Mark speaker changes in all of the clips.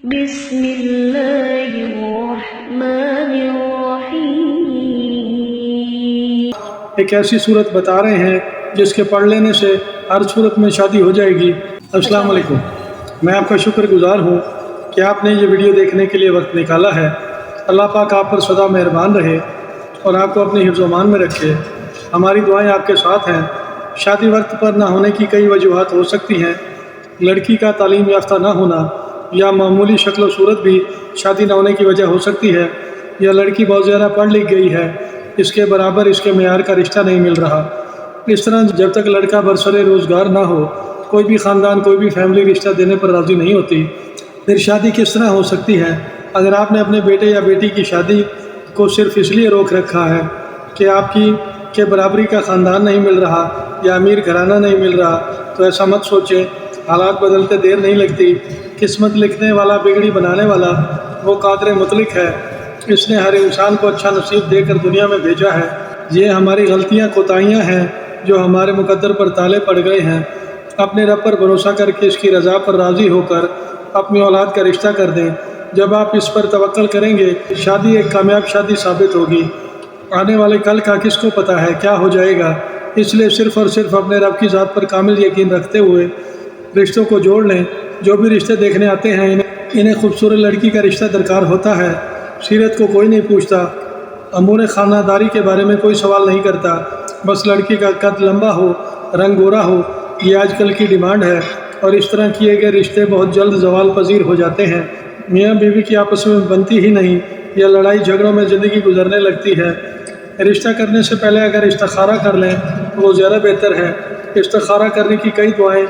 Speaker 1: بسم اللہ الرحمن الرحیم۔
Speaker 2: ایک ایسی صورت بتا رہے ہیں جس کے پڑھ لینے سے ہر صورت میں شادی ہو جائے گی۔ السلام علیکم، میں آپ کا شکر گزار ہوں کہ آپ نے یہ ویڈیو دیکھنے کے لیے وقت نکالا ہے۔ اللہ پاک آپ پر سدا مہربان رہے اور آپ کو اپنے حفظ و امان میں رکھے۔ ہماری دعائیں آپ کے ساتھ ہیں۔ شادی وقت پر نہ ہونے کی کئی وجوہات ہو سکتی ہیں۔ لڑکی کا تعلیم یافتہ نہ ہونا یا معمولی شکل و صورت بھی شادی نہ ہونے کی وجہ ہو سکتی ہے، یا لڑکی بہت زیادہ پڑھ لکھ گئی ہے، اس کے برابر اس کے معیار کا رشتہ نہیں مل رہا۔ اس طرح جب تک لڑکا برسر روزگار نہ ہو، کوئی بھی خاندان، کوئی بھی فیملی رشتہ دینے پر راضی نہیں ہوتی۔ پھر شادی کس طرح ہو سکتی ہے؟ اگر آپ نے اپنے بیٹے یا بیٹی کی شادی کو صرف اس لیے روک رکھا ہے کہ آپ کے برابری کا خاندان نہیں مل رہا یا امیر گھرانہ نہیں مل رہا، تو ایسا مت سوچیں۔ حالات بدلتے دیر نہیں لگتی۔ قسمت لکھنے والا، بگڑی بنانے والا وہ قادر مطلق ہے۔ اس نے ہر انسان کو اچھا نصیب دے کر دنیا میں بھیجا ہے۔ یہ ہماری غلطیاں، کوتاہیاں ہیں جو ہمارے مقدر پر تالے پڑ گئے ہیں۔ اپنے رب پر بھروسہ کر کے اس کی رضا پر راضی ہو کر اپنی اولاد کا رشتہ کر دیں۔ جب آپ اس پر توکل کریں گے، شادی ایک کامیاب شادی ثابت ہوگی۔ آنے والے کل کا کس کو پتہ ہے کیا ہو جائے گا؟ اس لیے صرف اور صرف اپنے رب کی ذات پر کامل یقین رکھتے ہوئے رشتوں کو جوڑ لیں۔ جو بھی رشتے دیکھنے آتے ہیں انہیں خوبصورت لڑکی کا رشتہ درکار ہوتا ہے۔ سیرت کو کوئی نہیں پوچھتا، امور خانہ داری کے بارے میں کوئی سوال نہیں کرتا، بس لڑکی کا قد لمبا ہو، رنگ گورا ہو۔ یہ آج کل کی ڈیمانڈ ہے، اور اس طرح کیے گئے رشتے بہت جلد زوال پذیر ہو جاتے ہیں۔ میاں بیوی کی آپس میں بنتی ہی نہیں، یا لڑائی جھگڑوں میں زندگی گزرنے لگتی ہے۔ رشتہ کرنے سے پہلے اگر استخارہ کر لیں تو وہ زیادہ بہتر ہے۔ استخارہ کرنے کی کئی دعائیں،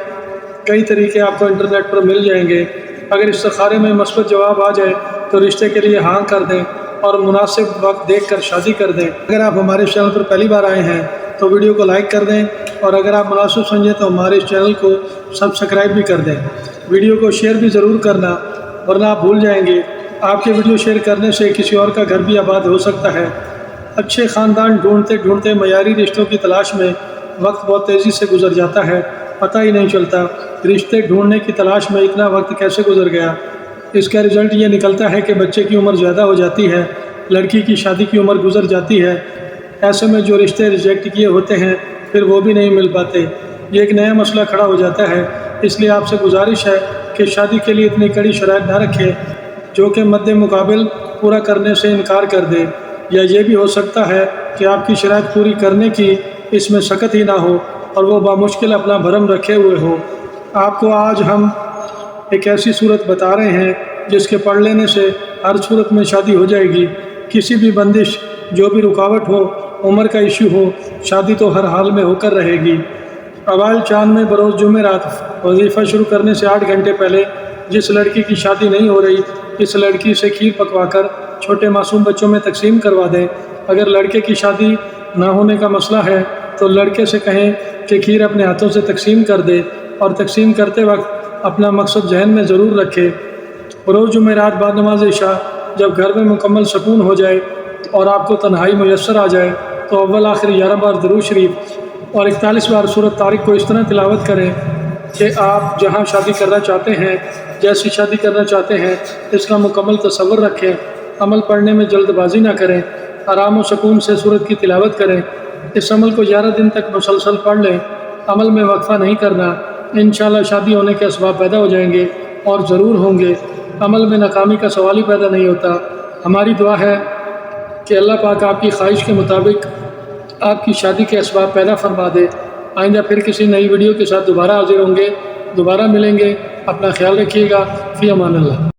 Speaker 2: کئی طریقے آپ کو انٹرنیٹ پر مل جائیں گے۔ اگر استخارے میں مثبت جواب آ جائے تو رشتے کے لیے ہاں کر دیں اور مناسب وقت دیکھ کر شادی کر دیں۔ اگر آپ ہمارے چینل پر پہلی بار آئے ہیں تو ویڈیو کو لائک کر دیں، اور اگر آپ مناسب سمجھیں تو ہمارے اس چینل کو سبسکرائب بھی کر دیں۔ ویڈیو کو شیئر بھی ضرور کرنا، ورنہ آپ بھول جائیں گے۔ آپ کے ویڈیو شیئر کرنے سے کسی اور کا گھر بھی آباد ہو سکتا ہے۔ اچھے خاندان ڈھونڈتے ڈھونڈتے معیاری رشتوں کی تلاش میں وقت بہت تیزی سے گزر جاتا ہے، پتہ ہی نہیں چلتا رشتے ڈھونڈنے کی تلاش میں اتنا وقت کیسے گزر گیا۔ اس کا رزلٹ یہ نکلتا ہے کہ بچے کی عمر زیادہ ہو جاتی ہے، لڑکی کی شادی کی عمر گزر جاتی ہے۔ ایسے میں جو رشتے ریجیکٹ کیے ہوتے ہیں پھر وہ بھی نہیں مل پاتے۔ یہ ایک نیا مسئلہ کھڑا ہو جاتا ہے۔ اس لیے آپ سے گزارش ہے کہ شادی کے لیے اتنی کڑی شرائط نہ رکھیں جو کہ مد مقابل پورا کرنے سے انکار کر دے، یا یہ بھی ہو سکتا ہے کہ آپ کی شرائط پوری کرنے کی اس میں سخت ہی نہ ہو اور وہ بامشکل اپنا بھرم رکھے ہوئے ہو۔ آپ کو آج ہم ایک ایسی صورت بتا رہے ہیں جس کے پڑھ لینے سے ہر صورت میں شادی ہو جائے گی۔ کسی بھی بندش، جو بھی رکاوٹ ہو، عمر کا ایشو ہو، شادی تو ہر حال میں ہو کر رہے گی۔ اوائل چاند میں بروز جمعرات وظیفہ شروع کرنے سے 8 گھنٹے پہلے جس لڑکی کی شادی نہیں ہو رہی، اس لڑکی سے کھیر پکوا کر چھوٹے معصوم بچوں میں تقسیم کروا دیں۔ اگر لڑکے کی شادی نہ ہونے کا مسئلہ ہے تو لڑکے سے کہیں کہ کھیر اپنے ہاتھوں سے تقسیم کر دے، اور تقسیم کرتے وقت اپنا مقصد ذہن میں ضرور رکھے۔ روز جمعرات بعد نماز عشاء جب گھر میں مکمل سکون ہو جائے اور آپ کو تنہائی میسر آ جائے تو اول آخر 11 بار درود شریف اور 41 بار سورۃ طارق کو اس طرح تلاوت کریں کہ آپ جہاں شادی کرنا چاہتے ہیں، جیسی شادی کرنا چاہتے ہیں، اس کا مکمل تصور رکھیں۔ عمل پڑھنے میں جلد بازی نہ کریں، آرام و سکون سے سورت کی تلاوت کریں۔ اس عمل کو 11 دن تک مسلسل پڑھ لیں، عمل میں وقفہ نہیں کرنا۔ انشاءاللہ شادی ہونے کے اسباب پیدا ہو جائیں گے، اور ضرور ہوں گے۔ عمل میں ناکامی کا سوال ہی پیدا نہیں ہوتا۔ ہماری دعا ہے کہ اللہ پاک آپ کی خواہش کے مطابق آپ کی شادی کے اسباب پیدا فرما دے۔ آئندہ پھر کسی نئی ویڈیو کے ساتھ دوبارہ حاضر ہوں گے، دوبارہ ملیں گے۔ اپنا خیال رکھیے گا۔ فی امان اللہ۔